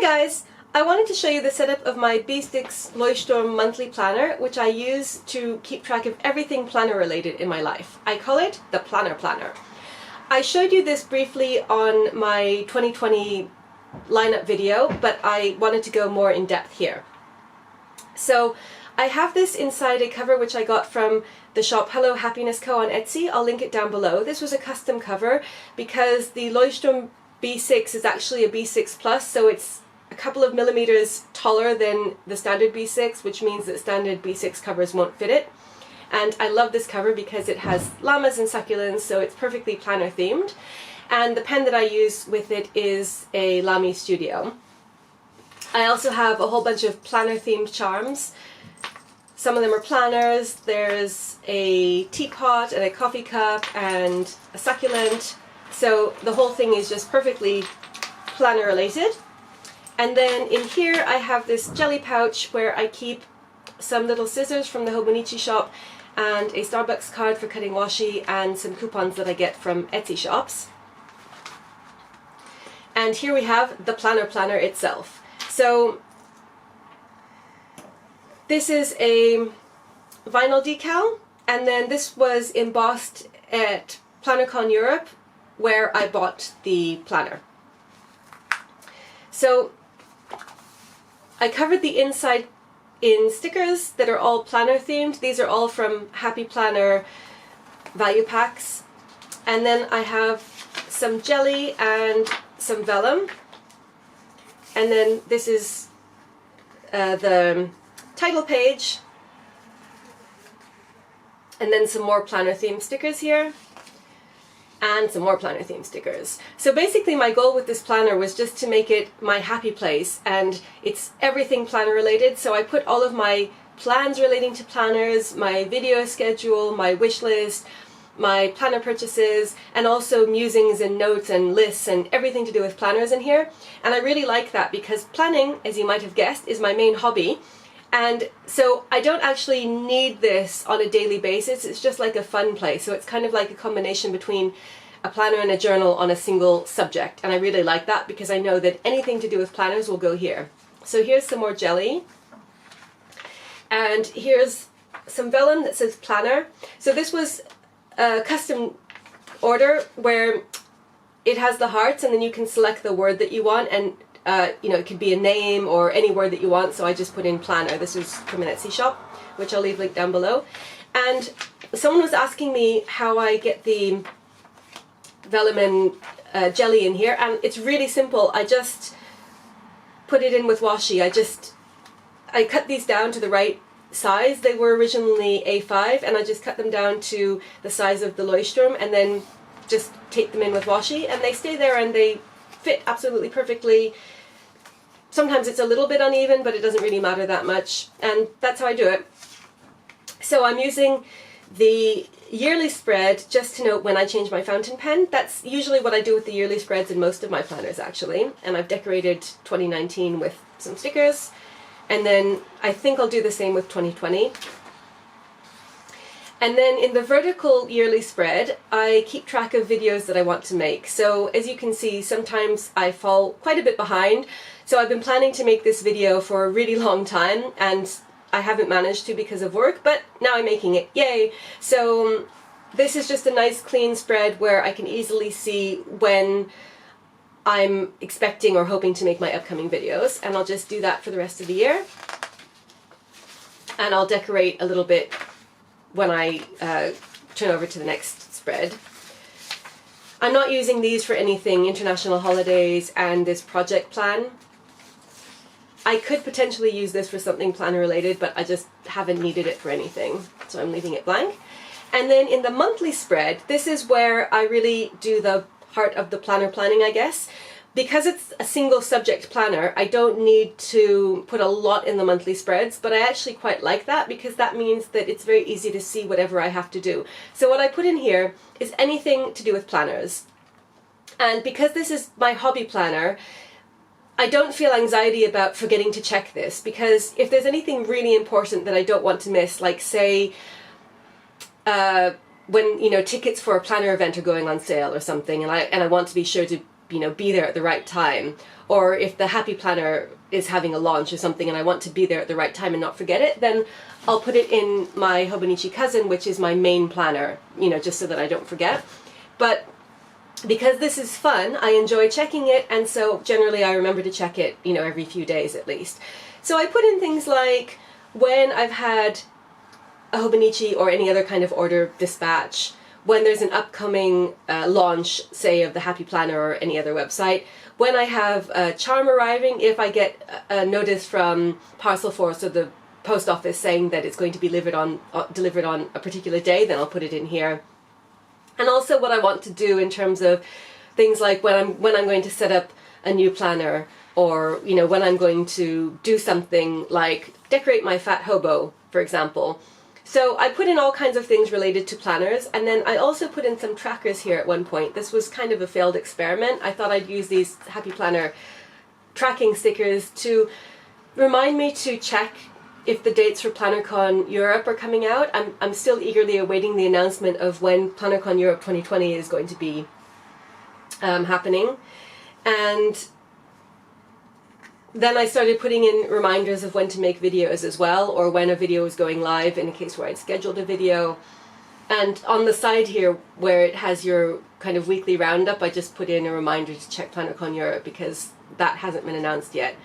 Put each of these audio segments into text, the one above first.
guys! I wanted to show you the setup of my B6 Leuchtturm monthly planner, which I use to keep track of everything planner related in my life. I call it the Planner Planner. I showed you this briefly on my 2020 lineup video, but I wanted to go more in depth here. So I have this inside a cover which I got from the shop Hello Happiness Co on Etsy. I'll link it down below. This was a custom cover because the Leuchtturm B6 is actually a B6 plus, so it's a couple of millimeters taller than the standard B6, which means that standard B6 covers won't fit it. And I love this cover because it has llamas and succulents, so it's perfectly planner themed. And the pen that I use with it is a Lamy Studio. I also have a whole bunch of planner themed charms. Some of them are planners. There's a teapot and a coffee cup and a succulent. So the whole thing is just perfectly planner related. And then in here I have this jelly pouch where I keep some little scissors from the Hobonichi shop and a Starbucks card for cutting washi and some coupons that I get from Etsy shops. And here we have the Planner Planner itself. So this is a vinyl decal, and then this was embossed at PlannerCon Europe where I bought the planner. So I covered the inside in stickers that are all planner themed. These are all from Happy Planner value packs. And then I have some jelly and some vellum. And then this is the title page. And then some more planner themed stickers here. And some more planner theme stickers. So basically my goal with this planner was just to make it my happy place, and it's everything planner related. So I put all of my plans relating to planners, my video schedule, my wish list, my planner purchases, and also musings and notes and lists and everything to do with planners in here. And I really like that because planning, as you might have guessed, is my main hobby. And so I don't actually need this on a daily basis. It's just like a fun place. So it's kind of like a combination between a planner and a journal on a single subject. And I really like that because I know that anything to do with planners will go here. So here's some more jelly. And here's some vellum that says planner. So this was a custom order where it has the hearts and then you can select the word that you want, and you know, it could be a name or any word that you want, so I just put in planner. This is from an Etsy shop, which I'll leave linked down below. And someone was asking me how I get the vellum and jelly in here, and it's really simple. I just put it in with washi. I cut these down to the right size. They were originally A5, and I just cut them down to the size of the Leuchtturm, and then just tape them in with washi, and they stay there and they fit absolutely perfectly. Sometimes it's a little bit uneven, but it doesn't really matter that much, and that's how I do it. So I'm using the yearly spread just to note when I change my fountain pen. That's usually what I do with the yearly spreads in most of my planners, actually. And I've decorated 2019 with some stickers, and then I think I'll do the same with 2020. And then in the vertical yearly spread, I keep track of videos that I want to make. So as you can see, sometimes I fall quite a bit behind. So I've been planning to make this video for a really long time, and I haven't managed to because of work, but now I'm making it, yay! So this is just a nice clean spread where I can easily see when I'm expecting or hoping to make my upcoming videos, and I'll just do that for the rest of the year. And I'll decorate a little bit when I turn over to the next spread. I'm not using these for anything international holidays and this project plan. I could potentially use this for something planner related, but I just haven't needed it for anything, so I'm leaving it blank. And then in the monthly spread, this is where I really do the heart of the planner planning, I guess. Because it's a single subject planner, I don't need to put a lot in the monthly spreads, but I actually quite like that because that means that it's very easy to see whatever I have to do. So what I put in here is anything to do with planners. And because this is my hobby planner, I don't feel anxiety about forgetting to check this, because if there's anything really important that I don't want to miss, like say when, you know, tickets for a planner event are going on sale or something, and I want to be sure to be there at the right time. Or if the Happy Planner is having a launch or something and I want to be there at the right time and not forget it, then I'll put it in my Hobonichi Cousin, which is my main planner, just so that I don't forget. But because this is fun, I enjoy checking it, and so generally I remember to check it, every few days at least. So I put in things like when I've had a Hobonichi or any other kind of order dispatch, when there's an upcoming launch, say, of the Happy Planner or any other website, when I have a charm arriving, if I get a notice from Parcel Force or the post office saying that it's going to be delivered on a particular day, then I'll put it in here. And also what I want to do in terms of things like when I'm going to set up a new planner, or when I'm going to do something like decorate my fat hobo, for example. So I put in all kinds of things related to planners, and then I also put in some trackers here at one point. This was kind of a failed experiment. I thought I'd use these Happy Planner tracking stickers to remind me to check if the dates for PlannerCon Europe are coming out. I'm still eagerly awaiting the announcement of when PlannerCon Europe 2020 is going to be happening. And then I started putting in reminders of when to make videos as well, or when a video is going live in a case where I'd scheduled a video. And on the side here, where it has your kind of weekly roundup, I just put in a reminder to check PlannerCon Europe, because that hasn't been announced yet.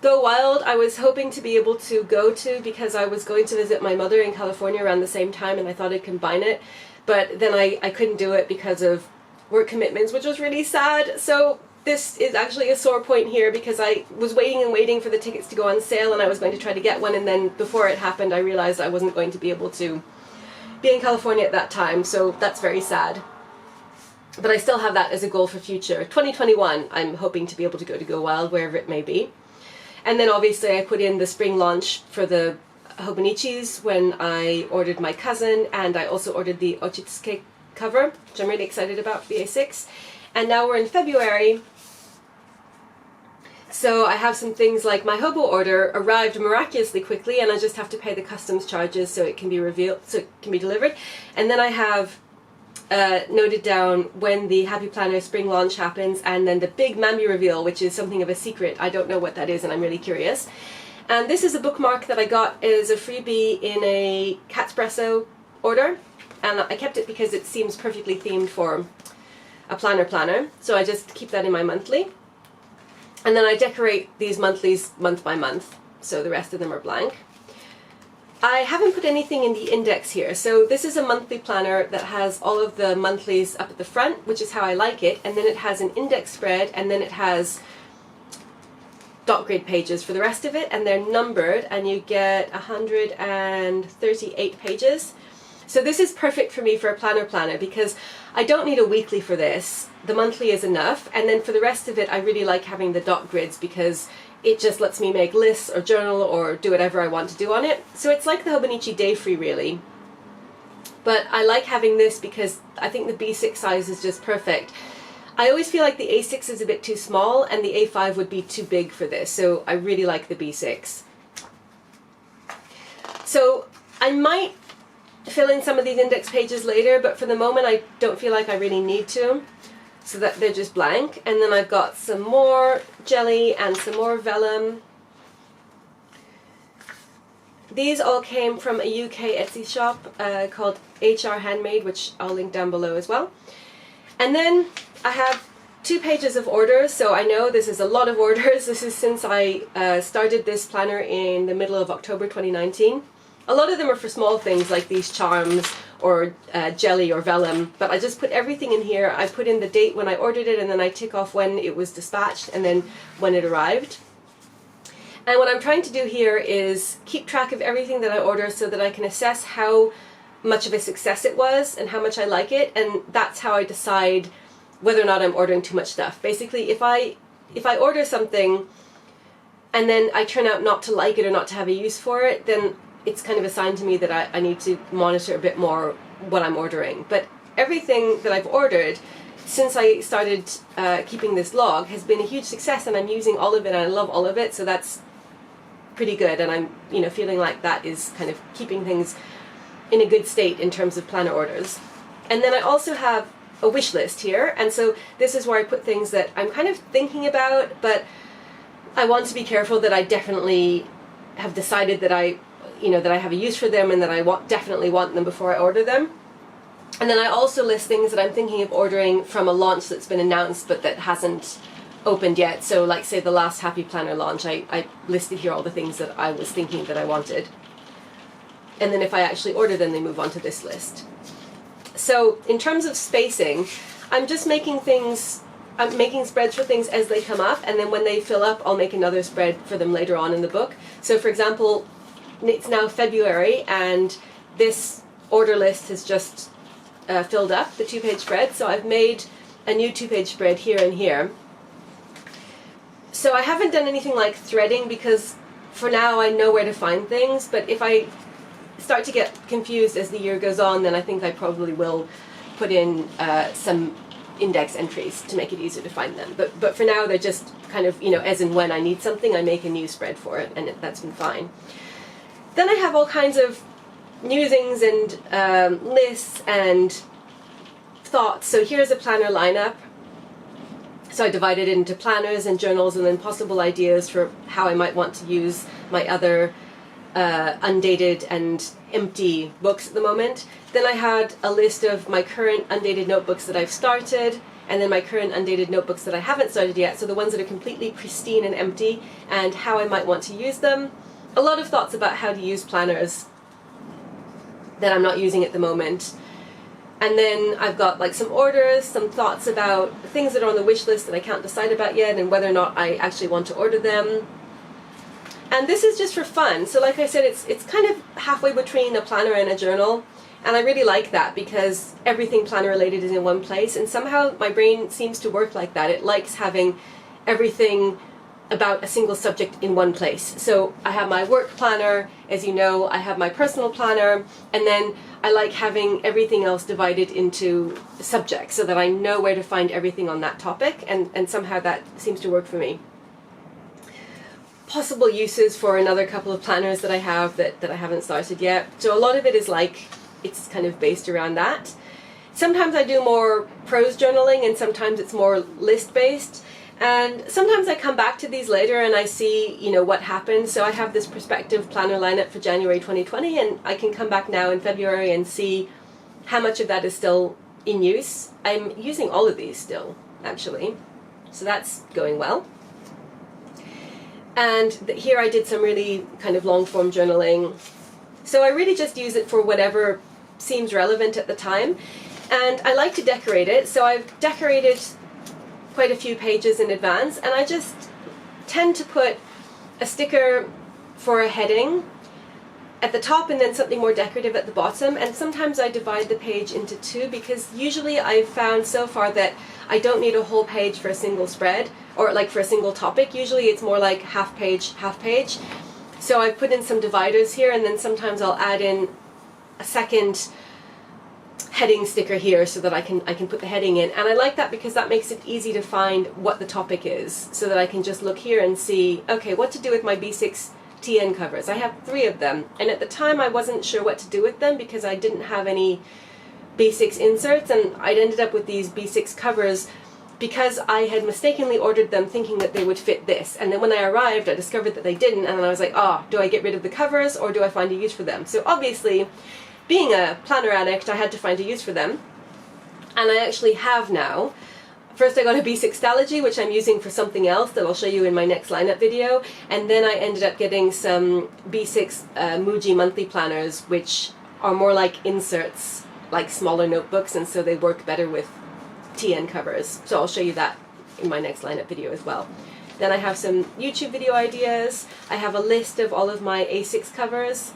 Go Wild, I was hoping to be able to go to, because I was going to visit my mother in California around the same time, and I thought I'd combine it. But then I couldn't do it because of work commitments, which was really sad. So this is actually a sore point here, because I was waiting and waiting for the tickets to go on sale, and I was going to try to get one, and then before it happened I realized I wasn't going to be able to be in California at that time, so that's very sad. But I still have that as a goal for future. 2021, I'm hoping to be able to Go Wild, wherever it may be. And then obviously I put in the spring launch for the Hobonichis when I ordered my cousin, and I also ordered the Ochitsuke cover, which I'm really excited about for the A6. And now we're in February, so I have some things like my Hobo order arrived miraculously quickly, and I just have to pay the customs charges so it can be delivered. And then I have noted down when the Happy Planner spring launch happens, and then the big Mambi reveal, which is something of a secret. I don't know what that is, and I'm really curious. And this is a bookmark that I got as a freebie in a Catspresso order, and I kept it because it seems perfectly themed for a planner, so I just keep that in my monthly. And then I decorate these monthlies month by month, so the rest of them are blank. I haven't put anything in the index here, so this is a monthly planner that has all of the monthlies up at the front, which is how I like it, and then it has an index spread, and then it has dot grid pages for the rest of it, and they're numbered, and you get 138 pages. So this is perfect for me for a planner, because I don't need a weekly for this. The monthly is enough, and then for the rest of it I really like having the dot grids, because it just lets me make lists or journal or do whatever I want to do on it. So it's like the Hobonichi Day Free, really. But I like having this because I think the B6 size is just perfect. I always feel like the A6 is a bit too small and the A5 would be too big for this, so I really like the B6. So I might fill in some of these index pages later, but for the moment I don't feel like I really need to, so that they're just blank. And then I've got some more jelly and some more vellum. These all came from a UK Etsy shop called HR Handmade, which I'll link down below as well. And then I have 2 pages of orders, so I know this is a lot of orders. This is since I started this planner in the middle of October 2019. A lot of them are for small things like these charms or jelly or vellum, but I just put everything in here. I put in the date when I ordered it, and then I tick off when it was dispatched and then when it arrived. And what I'm trying to do here is keep track of everything that I order so that I can assess how much of a success it was and how much I like it, and that's how I decide whether or not I'm ordering too much stuff. Basically, if I order something and then I turn out not to like it or not to have a use for it, then it's kind of a sign to me that I need to monitor a bit more what I'm ordering. But everything that I've ordered since I started keeping this log has been a huge success, and I'm using all of it and I love all of it, so that's pretty good, and I'm feeling like that is kind of keeping things in a good state in terms of planner orders. And then I also have a wish list here, and so this is where I put things that I'm kind of thinking about, but I want to be careful that I definitely have decided that I have a use for them and that I definitely want them before I order them. And then I also list things that I'm thinking of ordering from a launch that's been announced but that hasn't opened yet. So like say the last Happy Planner launch, I listed here all the things that I was thinking that I wanted. And then if I actually order them, they move on to this list. So in terms of spacing, I'm just making spreads for things as they come up, and then when they fill up, I'll make another spread for them later on in the book. So for example, it's now February, and this order list has just filled up, the 2-page spread. So I've made a new 2-page spread here and here. So I haven't done anything like threading because for now I know where to find things, but if I start to get confused as the year goes on, then I think I probably will put in some index entries to make it easier to find them. But for now they're just kind of, as and when I need something, I make a new spread for it, and that's been fine. Then I have all kinds of musings and lists and thoughts. So here's a planner lineup. So I divided it into planners and journals and then possible ideas for how I might want to use my other undated and empty books at the moment. Then I had a list of my current undated notebooks that I've started, and then my current undated notebooks that I haven't started yet, so the ones that are completely pristine and empty, and how I might want to use them. A lot of thoughts about how to use planners that I'm not using at the moment. And then I've got like some orders, some thoughts about things that are on the wish list that I can't decide about yet and whether or not I actually want to order them. And this is just for fun. So like I said, it's kind of halfway between a planner and a journal. And I really like that because everything planner related is in one place. And somehow my brain seems to work like that. It likes having everything about a single subject in one place. So I have my work planner, as you know, I have my personal planner, and then I like having everything else divided into subjects so that I know where to find everything on that topic, and somehow that seems to work for me. Possible uses for another couple of planners that I have that I haven't started yet. So a lot of it is like, it's kind of based around that. Sometimes I do more prose journaling and sometimes it's more list-based. And sometimes I come back to these later and I see, what happened. So I have this prospective planner lineup for January 2020, and I can come back now in February and see how much of that is still in use. I'm using all of these still, actually. So that's going well. And here I did some really kind of long form journaling. So I really just use it for whatever seems relevant at the time. And I like to decorate it. So I've decorated quite a few pages in advance, and I just tend to put a sticker for a heading at the top and then something more decorative at the bottom. And sometimes I divide the page into two because usually I've found so far that I don't need a whole page for a single spread or like for a single topic. Usually it's more like half page, half page. So I've put in some dividers here, and then sometimes I'll add in a second heading sticker here so that I can put the heading in. And I like that because that makes it easy to find what the topic is, so that I can just look here and see, okay, what to do with my B6 TN covers. I have 3 of them, and at the time I wasn't sure what to do with them because I didn't have any B6 inserts, and I'd ended up with these B6 covers because I had mistakenly ordered them thinking that they would fit this. And then when I arrived, I discovered that they didn't, and I was like, do I get rid of the covers or do I find a use for them? So obviously, being a planner addict, I had to find a use for them. And I actually have now. First I got a B6 Stalogy, which I'm using for something else that I'll show you in my next lineup video. And then I ended up getting some B6 Muji monthly planners, which are more like inserts, like smaller notebooks, and so they work better with TN covers. So I'll show you that in my next lineup video as well. Then I have some YouTube video ideas. I have a list of all of my A6 covers.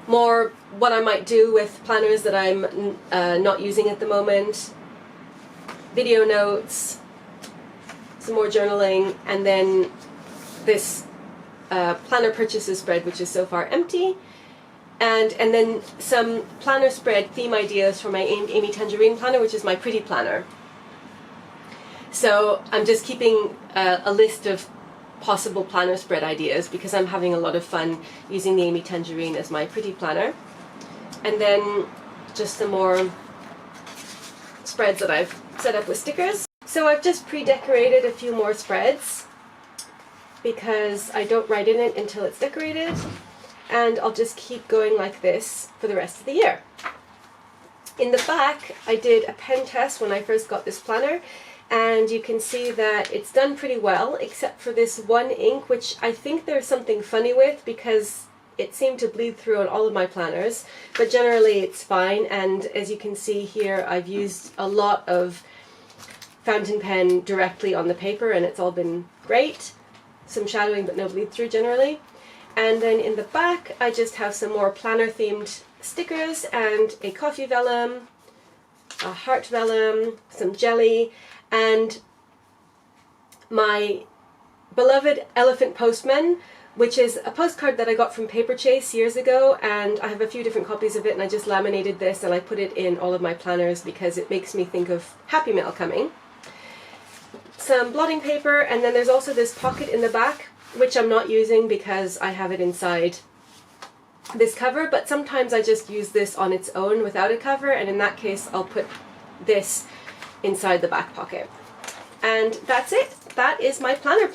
More what I might do with planners that I'm not using at the moment. Video notes, some more journaling, and then this planner purchases spread, which is so far empty. And then some planner spread theme ideas for my Amy Tangerine planner, which is my pretty planner. So I'm just keeping a list of possible planner spread ideas because I'm having a lot of fun using the Amy Tangerine as my pretty planner. And then just some more spreads that I've set up with stickers. So I've just pre-decorated a few more spreads because I don't write in it until it's decorated, and I'll just keep going like this for the rest of the year. In the back, I did a pen test when I first got this planner, and you can see that it's done pretty well, except for this one ink, which I think there's something funny with because it seemed to bleed through on all of my planners, but generally it's fine. And as you can see here, I've used a lot of fountain pen directly on the paper, and it's all been great. Some shadowing, but no bleed through generally. And then in the back, I just have some more planner themed stickers and a coffee vellum, a heart vellum, some jelly, and my beloved elephant postman, which is a postcard that I got from Paper Chase years ago, and I have a few different copies of it, and I just laminated this and I put it in all of my planners because it makes me think of Happy Mail coming. Some blotting paper, and then there's also this pocket in the back, which I'm not using because I have it inside this cover, but sometimes I just use this on its own without a cover, and in that case I'll put this inside the back pocket. And that's it. That is my planner.